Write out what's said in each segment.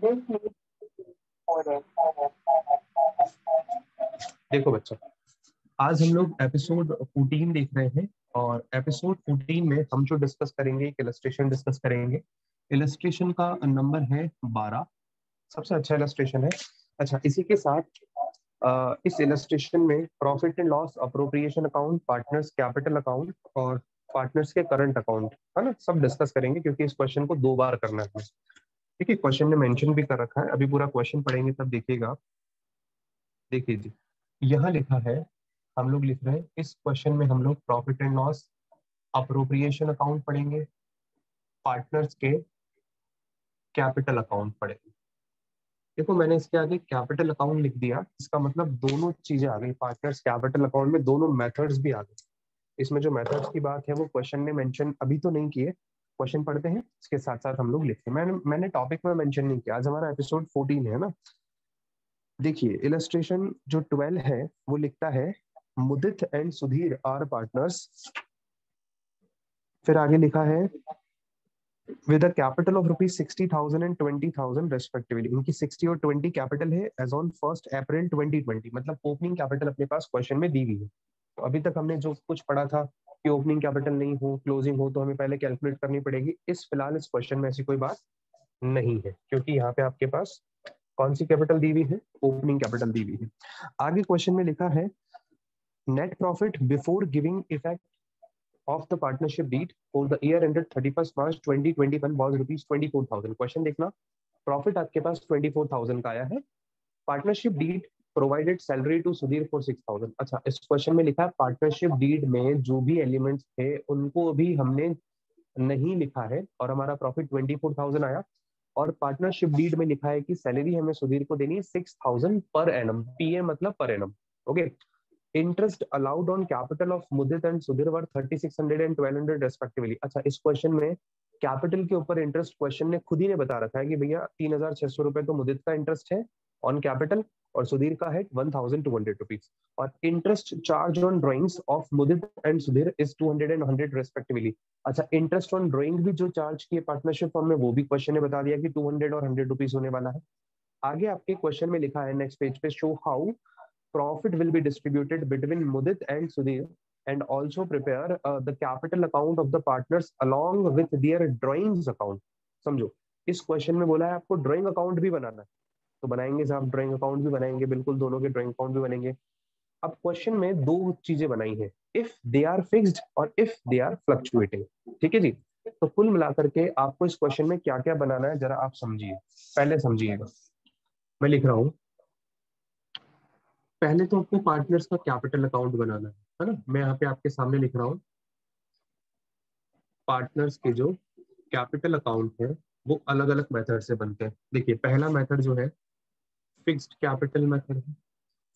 देखो बच्चों, आज हम लोग एपिसोड 14 देख रहे हैं और एपिसोड 14 में हम जो डिस्कस करेंगे एक इलस्ट्रेशन डिस्कस करेंगे। इलस्ट्रेशन का नंबर है 12, सबसे अच्छा इलस्ट्रेशन है। अच्छा, इसी के साथ इस इलस्ट्रेशन में profit and loss, appropriation account, partners capital account और पार्टनर्स के करंट अकाउंट, है ना, सब डिस्कस करेंगे क्योंकि इस क्वेश्चन को 2 बार करना है। ठीक है, क्वेश्चन ने मेंशन भी कर रखा है, अभी पूरा क्वेश्चन पढ़ेंगे तब देखिएगा आप। देखिए जी, यहाँ लिखा है, हम लोग लिख रहे हैं इस क्वेश्चन में हम लोग profit and loss, appropriation account पढ़ेंगे, पार्टनर्स के कैपिटल अकाउंट पढ़ेंगे। देखो, मैंने इसके आगे कैपिटल अकाउंट लिख दिया, इसका मतलब दोनों चीजें आ गई। पार्टनर्स कैपिटल अकाउंट में दोनों मेथड्स भी आ गए। इसमें जो मेथड्स की बात है वो क्वेश्चन ने मेंशन अभी तो नहीं किए, क्वेश्चन पढ़ते हैं इसके साथ साथ हम लोग लिखते हैं। मैंने टॉपिक में मेंशन नहीं किया, आज हमारा एपिसोड 14 है ना। देखिए, इलस्ट्रेशन जो 12 है वो लिखता है मुदित एंड सुधीर आर पार्टनर्स। फिर आगे लिखा है with a capital of ₹60,000 and 20,000 respectively. इनकी 60 और 20 कैपिटल है एज ऑन 1 अप्रैल 2020, मतलब ओपनिंग कैपिटल अपने पास क्वेश्चन में दी हुई है। तो अभी तक हमने जो कुछ पढ़ा था कि ओपनिंग कैपिटल नहीं हो, क्लोजिंग हो, तो हमें पहले कैलकुलेट करनी पड़ेगी। फिलहाल इस क्वेश्चन में ऐसी कोई बात नहीं है क्योंकि यहाँ पे आपके पास कौन सी कैपिटल दी हुई है, ओपनिंग कैपिटल दी हुई है। आगे क्वेश्चन में लिखा है net profit before giving effect of the partnership deed for the year ended 31st March 2021 was ₹24,000। Question देखना, प्रॉफिट आपके पास 24,000 का आया है, partnership deed provided salary to Sudhir for 6,000। अच्छा, इस क्वेश्चन में लिखा है पार्टनरशिप डीड में जो भी एलिमेंट्स थे उनको अभी हमने नहीं लिखा है और हमारा प्रॉफिट 24,000 आया। और पार्टनरशिप डीड में लिखा है कि सैलरी हमें सुधीर को देनी है 6,000 पर एनम, पीए मतलब per annum. Okay, interest allowed on capital of Mudit and Sudhir were 3,600 and 1,200 respectively. अच्छा, इस क्वेश्चन में कैपिटल के ऊपर इंटरेस्ट क्वेश्चन ने खुद ही ने बता रखा है कि भैया 3,600 रुपए तो मुदित का इंटरेस्ट है ऑन कैपिटल और सुधीर का है 1,200 रुपीज। और interest charge on drawings of Mudit and Sudhir is 200 and 100 respectively. अच्छा, इंटरेस्ट ऑन ड्रॉइंग भी जो चार्ज किए पार्टनरशिप फॉर्म में वो भी क्वेश्चन ने बता दिया कि 200 और 100 रुपीज होने वाला है। आगे आपके क्वेश्चन में लिखा है नेक्स्ट पेज पे, show how profit will be distributed between Mudit and Sudhir and also prepare the capital account of the partners along with their drawings account। समझो, इस क्वेश्चन में बोला है आपको ड्राइंग अकाउंट भी बनाना है, तो बनाएंगे साहब, ड्राइंग अकाउंट भी बनाएंगे, बिल्कुल दोनों के ड्राइंग अकाउंट भी बनेंगे। अब क्वेश्चन में 2 चीजें बनाई है, इफ दे आर फिक्स्ड और इफ दे आर फ्लक्चुएटिंग। ठीक है जी, तो कुल मिलाकर के आपको इस क्वेश्चन में क्या क्या बनाना है जरा आप समझिए, पहले समझिएगा। मैं लिख रहा हूँ, पहले तो आपको पार्टनर्स का कैपिटल अकाउंट बनाना है ना। मैं यहाँ पे आपके सामने लिख रहा हूँ पार्टनर्स के जो कैपिटल अकाउंट है वो अलग अलग मेथड से बनते हैं। देखिए, पहला मेथड जो है फिक्स्ड कैपिटल मेथड है।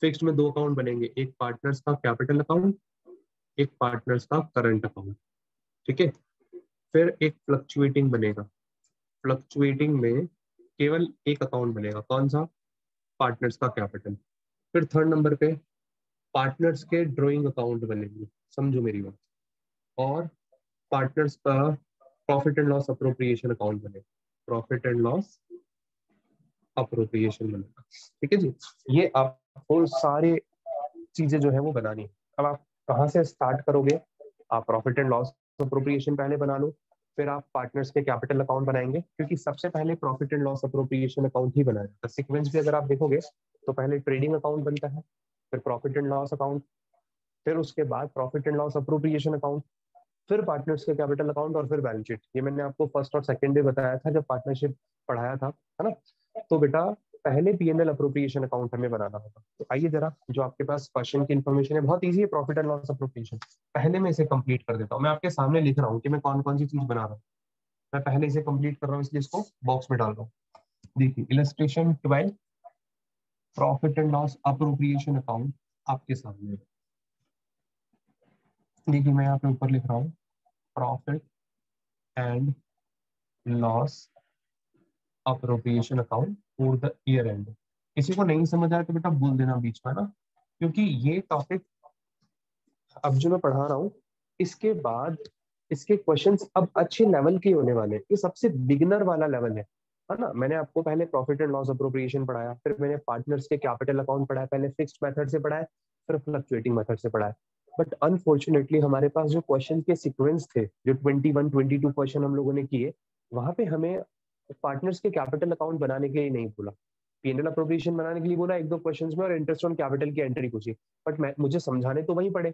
फिक्स्ड में 2 अकाउंट बनेंगे, एक पार्टनर्स का कैपिटल अकाउंट, एक पार्टनर्स का करंट अकाउंट। ठीक है, फिर एक फ्लक्चुएटिंग बनेगा, फ्लक्चुएटिंग में केवल एक अकाउंट बनेगा, कौन सा, पार्टनर्स का कैपिटल। फिर थर्ड नंबर पे पार्टनर्स के ड्रॉइंग अकाउंट बनेंगे, समझो मेरी बात। और पार्टनर्स का profit and loss appropriation account बनेगा, प्रॉफिट एंड लॉस अप्रोप्रिएशन बनेगा। ठीक है जी, ये आपको सारे चीजें जो है वो बनानी है। अब आप कहाँ से स्टार्ट करोगे, आप प्रॉफिट एंड लॉस अप्रोप्रिएशन पहले बना लो, फिर आप पार्टनर्स के कैपिटल अकाउंट बनाएंगे, क्योंकि सबसे पहले profit and loss appropriation account ही बनाया जाता है। सीक्वेंस भी अगर आप देखोगे तो पहले ट्रेडिंग अकाउंट बनता है, फिर प्रॉफिट एंड लॉस अकाउंट, फिर उसके बाद profit and loss appropriation account, फिर पार्टनर्स के कैपिटल अकाउंट और फिर बैलेंस शीट। ये मैंने आपको फर्स्ट और सेकंड डे बताया था जब पार्टनरशिप पढ़ाया था, है ना। तो बेटा पहले पीएनएल अप्रोप्रिएशन अकाउंट हमें बनाना होगा। तो आइए जरा, जो आपके पास क्वेश्चन की इन्फॉर्मेशन है बहुत ईजी है, प्रॉफिट एंड लॉस अप्रोप्रिएशन। पहले मैं इसे कंप्लीट कर देता हूँ, मैं आपके सामने लिख रहा हूँ कि मैं कौन कौन सी चीज बना रहा हूँ। मैं पहले इसे कंप्लीट कर रहा हूँ इसलिए इसको बॉक्स में डाल रहा हूँ। देखिए, illustration 12 profit and loss appropriation account आपके सामने। देखिए, मैं यहाँ पे ऊपर लिख रहा हूँ profit and loss appropriation account for the year and. किसी को नहीं समझ आया तो बेटा बोल देना बीच में ना, क्योंकि ये टॉपिक अब जो मैं पढ़ा रहा हूँ इसके बाद इसके क्वेश्चंस अब अच्छे लेवल के होने वाले हैं। ये सबसे बिगिनर वाला लेवल है, है ना। मैंने आपको पहले प्रॉफिट एंड लॉस अप्रोप्रिएशन पढ़ाया, फिर मैंने पार्टनर्स के कैपिटल अकाउंट पढ़ाया, पहले फिक्स्ड मेथड से पढ़ाया, फिर फ्लक्चुएटिंग मेथड से पढ़ाया। बट अनफॉर्चुनेटली हमारे पास जो क्वेश्चन के सीक्वेंस थे, जो 21 22 क्वेश्चन हम लोगों ने किए, वहां पे हमें पार्टनर्स के कैपिटल अकाउंट बनाने के लिए नहीं बोला, पीएनएल अप्रोप्रिएशन बनाने के लिए बोला एक दो क्वेश्चंस में, और इंटरेस्ट ऑन कैपिटल की एंट्री पूछी। बट मैं मुझे समझाने तो वही पड़े।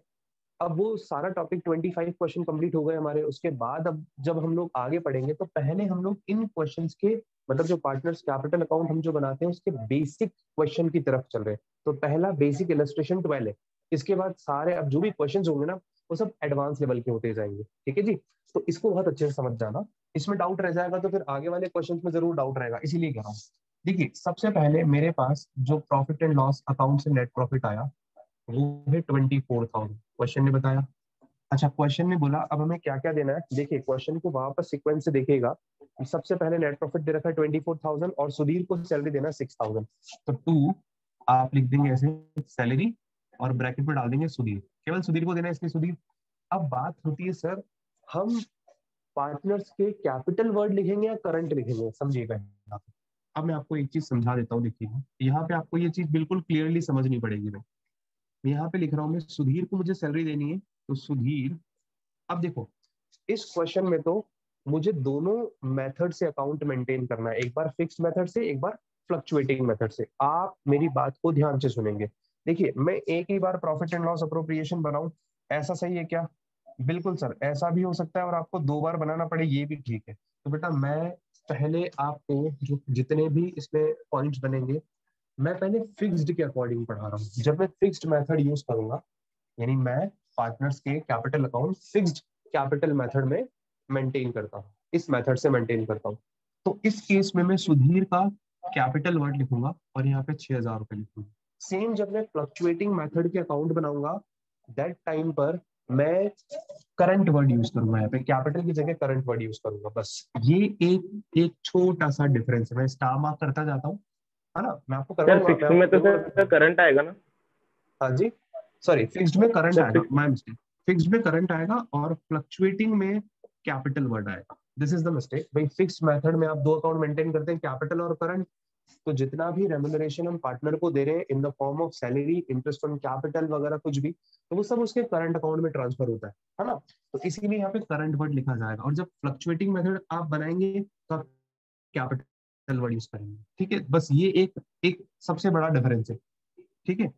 अब वो सारा टॉपिक 25 क्वेश्चन कंप्लीट हो गए हमारे। उसके बाद अब जब हम लोग आगे पढ़ेंगे तो पहले हम लोग इन क्वेश्चंस के, मतलब जो पार्टनर्स कैपिटल अकाउंट हम जो बनाते हैं उसके बेसिक क्वेश्चन की तरफ चल रहे हैं। तो पहला बेसिक इलस्ट्रेशन 12 है। इसके बाद सारे अब जो भी क्वेश्चन होंगे ना, वो सब एडवांस लेवल के होते जाएंगे। ठीक है जी। तो इसको बहुत अच्छे से समझ जाना। इसमें डाउट रह जाएगा तो फिर आगे वाले क्वेश्चन में जरूर डाउट रहेगा, इसीलिए कह रहा हूँ। देखिए, सबसे पहले मेरे पास जो प्रॉफिट एंड लॉस अकाउंट से नेट प्रॉफिट आया वो है 24,000, क्वेश्चन ने बताया। अच्छा, क्वेश्चन ने बोला अब हमें क्या क्या देना है। देखिए, क्वेश्चन को वहां पर सीक्वेंस से देखिएगा। सबसे पहले नेट प्रॉफिट दे रखा है 24,000 और सुधीर को सैलरी देना है 6,000। तो टू आप लिख देंगे ऐसे, सैलरी, और ब्रैकेट में डाल देंगे सुधीर, केवल सुधीर को देना है, इसलिए सुधीर। अब बात होती है सर, हम पार्टनर्स के कैपिटल वर्ड लिखेंगे या करंट लिखेंगे, समझिएगा यहाँ पे। अब मैं आपको एक चीज समझा देता हूँ। देखिए, यहाँ पे आपको ये चीज बिल्कुल क्लियरली समझनी पड़ेगी। मैं यहाँ पे लिख रहा हूँ, मैं सुधीर को मुझे सैलरी देनी है, तो सुधीर। अब देखो, इस क्वेश्चन में तो मुझे दोनों मेथड से अकाउंट मेंटेन करना है, एक बार फिक्स्ड मेथड से, एक बार फ्लक्चुएटिंग मेथड से। आप मेरी बात को ध्यान से सुनेंगे। देखिए, मैं एक ही बार प्रॉफिट एंड लॉस अप्रोप्रिएशन बनाऊं, ऐसा सही है क्या? बिल्कुल सर, ऐसा भी हो सकता है, और आपको दो बार बनाना पड़े ये भी ठीक है। तो बेटा, मैं पहले आपको जो जितने भी इसमें पॉइंट्स बनेंगे, मैं पहले फिक्स्ड के अकॉर्डिंग पढ़ा रहा हूँ। जब मैं फिक्स्ड मेथड यूज करूंगा, यानी मैं पार्टनर्स के capital account fixed capital method में मेंटेन करता हूँ, इस मेथड से मेंटेन करता हूँ। तो इस केस में मैं सुधीर का कैपिटल वर्ड लिखूंगा और यहाँ पे 6,000 रुपए लिखूंगा। सेम जब मैं फ्लक्चुएटिंग मेथड के अकाउंट बनाऊंगा, दैट टाइम पर मैं करंट वर्ड यूज करूंगा, यहाँ पे कैपिटल की जगह करंट वर्ड यूज करूंगा। बस ये एक एक छोटा सा डिफरेंस है। मैं स्टार मार्क करता जाता हूँ, है ना। मैं आपको सर करवाऊंगा, मैं फिक्स में आपको तो जरूर। सर करंट आएगा ना? हाँ जी, सॉरी, फिक्स्ड में करंट सर आएगा, फिक्स। My mistake. फिक्स्ड में करंट आएगा और फ्लक्चुएटिंग में कैपिटल वर्ड आएगा। दिस इज द मिस्टेक भाई। फिक्स्ड मेथड में आप दो अकाउंट मेंटेन करते हैं, कैपिटल और करंट। तो जितना भी रेम्युनरेशन हम पार्टनर को दे रहे हैं in the form of salary, interest on capital वगैरह कुछ भी, तो वो सब उसके करंट अकाउंट में ट्रांसफर होता है ना। तो इसीलिए यहाँ पे करंट वर्ड लिखा जाएगा। और जब फ्लक्चुएटिंग मेथड आप बनाएंगे तो आप कैपिटल वर्ड यूज करेंगे। ठीक है, बस ये एक एक सबसे बड़ा डिफरेंस है। ठीक है।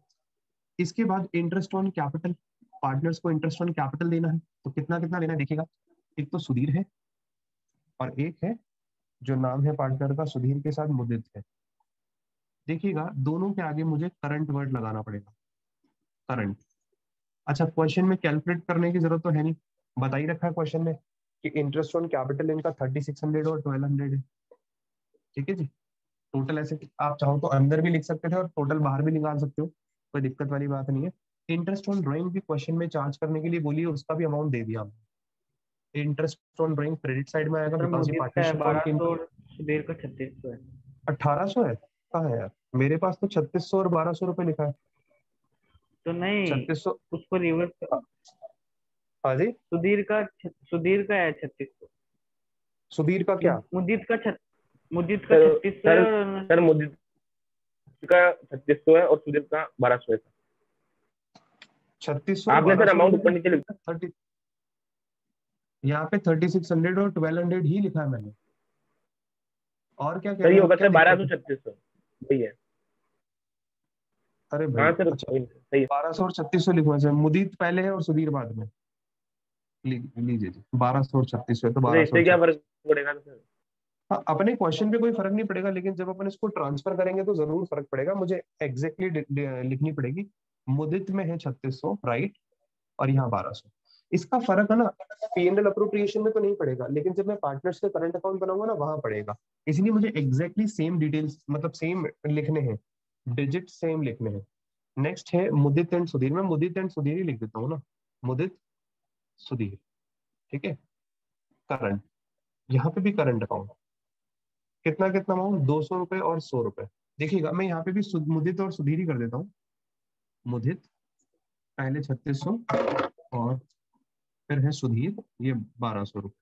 इसके बाद इंटरेस्ट ऑन कैपिटल, पार्टनर्स को इंटरेस्ट ऑन कैपिटल देना है, तो कितना कितना देना है देखिएगा। एक तो सुधीर है, और एक है जो नाम है पार्टनर का सुधीर के साथ मुदित है। देखिएगा, दोनों के आगे मुझे करंट वर्ड लगाना पड़ेगा, करंट। अच्छा, क्वेश्चन में कैलकुलेट करने की जरूरत तो है नहीं, बता ही रखा है क्वेश्चन में कि इंटरेस्ट ऑन कैपिटल इनका 3600 और 1200 है। ठीक है जी। टोटल ऐसे आप चाहो तो अंदर भी लिख सकते थे और टोटल बाहर भी निकाल सकते हो, कोई दिक्कत वाली बात नहीं है। इंटरेस्ट ऑन ड्राइंग भी क्वेश्चन में चार्ज करने के लिए बोलिए, उसका भी अमाउंट दे दिया हमने। Interest on drawing credit side में आएगा, सर बिकॉज ये मुझे का है पार्टनरशिप फॉर्म 1200 की। और सुधीर का 3600 है। 1800 है, कहाँ है यार? मेरे पास तो 3600 और 1200 रुपये लिखा है। तो नहीं, 3600। उसको रिवर्स। हाँ जी। सुधीर का है 3600। सुधीर का क्या? मुदित का सर 3600 है सर और सर मुझे का 3600 है और सुधीर का 1200 है। 3600 और आपने बारह सर सौ अमाउंट रुपये ऊपर नीचे लिखा। 30, यहाँ पे 3600 और 1200 ही लिखा है मैंने। और क्या कह सर रहे ये हैं आप, होगा क्या सर दिक्कत 1200 है? 3600 वही है। अरे भाई, हाँ सर अच्छा, वही सही है। 1200 और 3600 लिखवा चाहिए, मुदीत पहले है और सुधीर बाद में। लीजिए जी, 1200 और 3600 है तो तो 1200 और इससे क्या 3600। फर्क पड़ेगा सर? हाँ, अपने क्वेश्चन पे कोई फर्क नहीं पड़ेगा, लेकिन जब अपन इसको ट्रांसफर करेंगे तो जरूर फर्क पड़ेगा। मुझे एग्जैक्टली लिखनी पड़ेगी। मुदित में है 3600, राइट, और यहाँ 1200। इसका फर्क है ना, पीएनएल अप्रोप्रिएशन में तो नहीं पड़ेगा, लेकिन जब मैं पार्टनर्स के करंट अकाउंट बनाऊंगा ना, वहां पड़ेगा। इसलिए मुझे एग्जैक्टली सेम डिटेल्स, मतलब सेम लिखने हैं, डिजिट सेम लिखने हैं। नेक्स्ट है मुदित एंड सुधीर। मैं मुदित एंड सुधीर ही लिख देता हूँ ना, मुदित सुधीर। ठीक है। करंट, यहाँ पे भी करंट अकाउंट, कितना कितना अमाउंट, 200 रुपए और 100 रुपए। देखिएगा, मैं यहाँ पे भी मुदित और सुधीर ही कर देता हूँ। मुदित पहले 3600, और फिर है सुधीर, ये 1200 रुपए।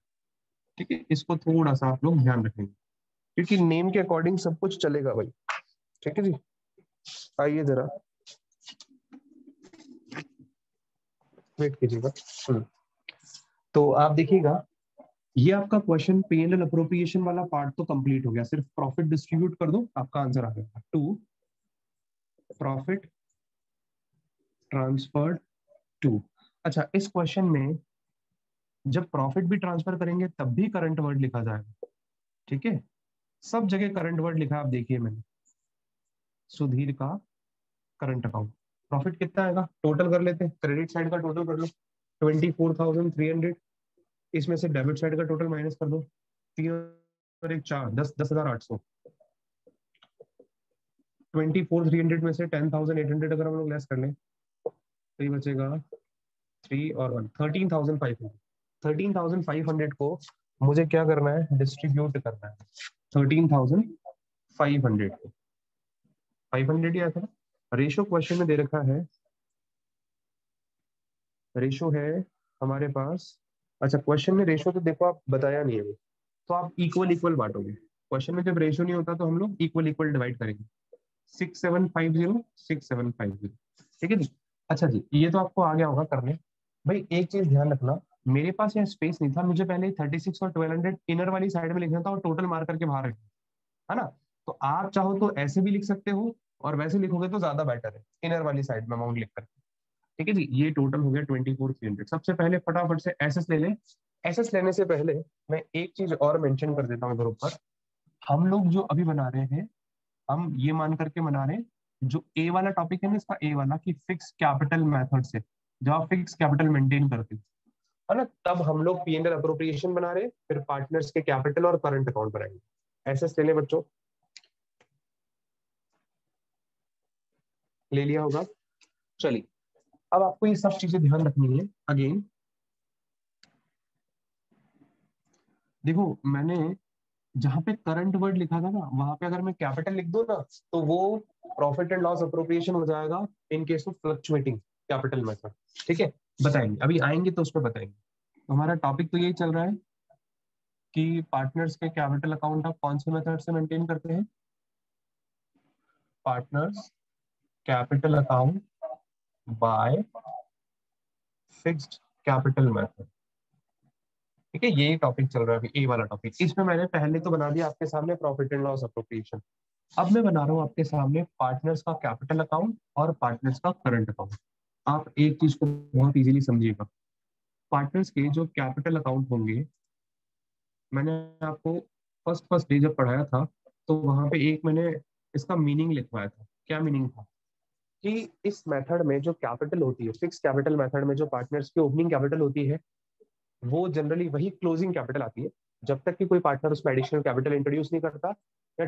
ठीक है, इसको थोड़ा सा आप लोग ध्यान रखेंगे। क्योंकि नेम के अकॉर्डिंग सब कुछ चलेगा भाई। ठीक है जी, आइए जरा वेट कीजिएगा। तो आप देखिएगा, ये आपका क्वेश्चन P&L अप्रोप्रिएशन वाला पार्ट तो कंप्लीट हो गया, सिर्फ प्रॉफिट डिस्ट्रीब्यूट कर दो, आपका आंसर आ गया। To profit transferred to. अच्छा, इस क्वेश्चन में जब प्रॉफिट भी ट्रांसफर करेंगे तब भी करंट वर्ड लिखा जाएगा। ठीक है, सब जगह करंट वर्ड लिखा है, आप देखिए मैंने सुधीर का करंट अकाउंट। प्रॉफिट कितना आएगा टोटल कर लेते हैं, क्रेडिट साइड का टोटल कर लो 24,300, इसमें से डेबिट साइड का टोटल माइनस कर दो, 3 और 1 4, 10,800। 24,300 में से 10,800 अगर हम लोग लेस कर लें तो ये बचेगा 3 और 1, 13,500। 13,500 को मुझे क्या करना है, डिस्ट्रीब्यूट करना है। 13,500 को 500 ही आया था। रेशो क्वेश्चन में दे रखा है, रेशो है हमारे पास। अच्छा, क्वेश्चन में रेशो तो देखो आप बताया नहीं है, तो आप इक्वल इक्वल बांटोगे। क्वेश्चन में जब रेशो नहीं होता तो हम लोग इक्वल इक्वल डिवाइड करेंगे। 6750 6750। ठीक है जी। अच्छा जी, ये तो आपको आ गया होगा करने। भाई एक चीज ध्यान रखना, मेरे पास यहाँ स्पेस नहीं था, मुझे पहले 36 और 1200 इनर वाली साइड में लिखना था और टोटल मार करके बाहर रखना, है ना। तो आप चाहो तो ऐसे भी लिख सकते हो, और वैसे लिखोगे तो ज्यादा बेटर है, इनर वाली साइड में अमाउंट लिख करके। ठीक है जी, ये टोटल हो गया 24,300। सबसे पहले फटाफट से एसएस ले लें। एसएस लेने से पहले मैं एक चीज और मेंशन कर देता हूँ इधर ऊपर। हम लोग जो अभी बना रहे हैं, हम ये मान करके बना रहे हैं, जो ए वाला टॉपिक है ना, इसका ए वाला कि फिक्स कैपिटल मेथड से जब आप फिक्स कैपिटल मेंटेन करते हो, है ना, तब हम लोग P&L अप्रोप्रिएशन बना रहे हैं, फिर पार्टनर्स के कैपिटल और करंट अकाउंट बनाएंगे। एसएस ले लें बच्चों, ले लिया होगा। चलिए, अब आपको ये सब चीजें ध्यान रखनी है। अगेन देखो, मैंने जहां पे करंट वर्ड लिखा था ना, वहां पे अगर मैं कैपिटल लिख दूं ना, तो वो प्रॉफिट एंड लॉस अप्रोप्रिएशन हो जाएगा in case of fluctuating capital method. ठीक है, बताएंगे, अभी आएंगे तो उस पर बताएंगे। तो हमारा टॉपिक तो यही चल रहा है कि पार्टनर्स के कैपिटल अकाउंट आप कौन से मेथड से मेंटेन करते हैं। Partners capital account by fixed capital method. ठीक है, यही टॉपिक चल रहा है अभी, ए वाला टॉपिक। इसमें मैंने पहले तो बना दिया आपके सामने प्रॉफिट एंड लॉस अप्रोप्रिएशन। अब मैं बना रहा हूँ आपके सामने पार्टनर्स का कैपिटल अकाउंट और पार्टनर्स का करंट अकाउंट। आप एक चीज को बहुत इजीली समझिएगा, पार्टनर्स के जो कैपिटल अकाउंट होंगे, मैंने आपको फर्स्ट फर्स्ट डे जब पढ़ाया था तो वहां पे एक मैंने इसका मीनिंग लिखवाया था। क्या मीनिंग था कि इस मेथड में जो कैपिटल होती है, फिक्स कैपिटल मेथड में जो पार्टनर्स की ओपनिंग कैपिटल होती है, वो जनरली वही क्लोजिंग कैपिटल आती है, जब तक कि कोई पार्टनर उसमें एडिशनल कैपिटल इंट्रोड्यूस नहीं करता या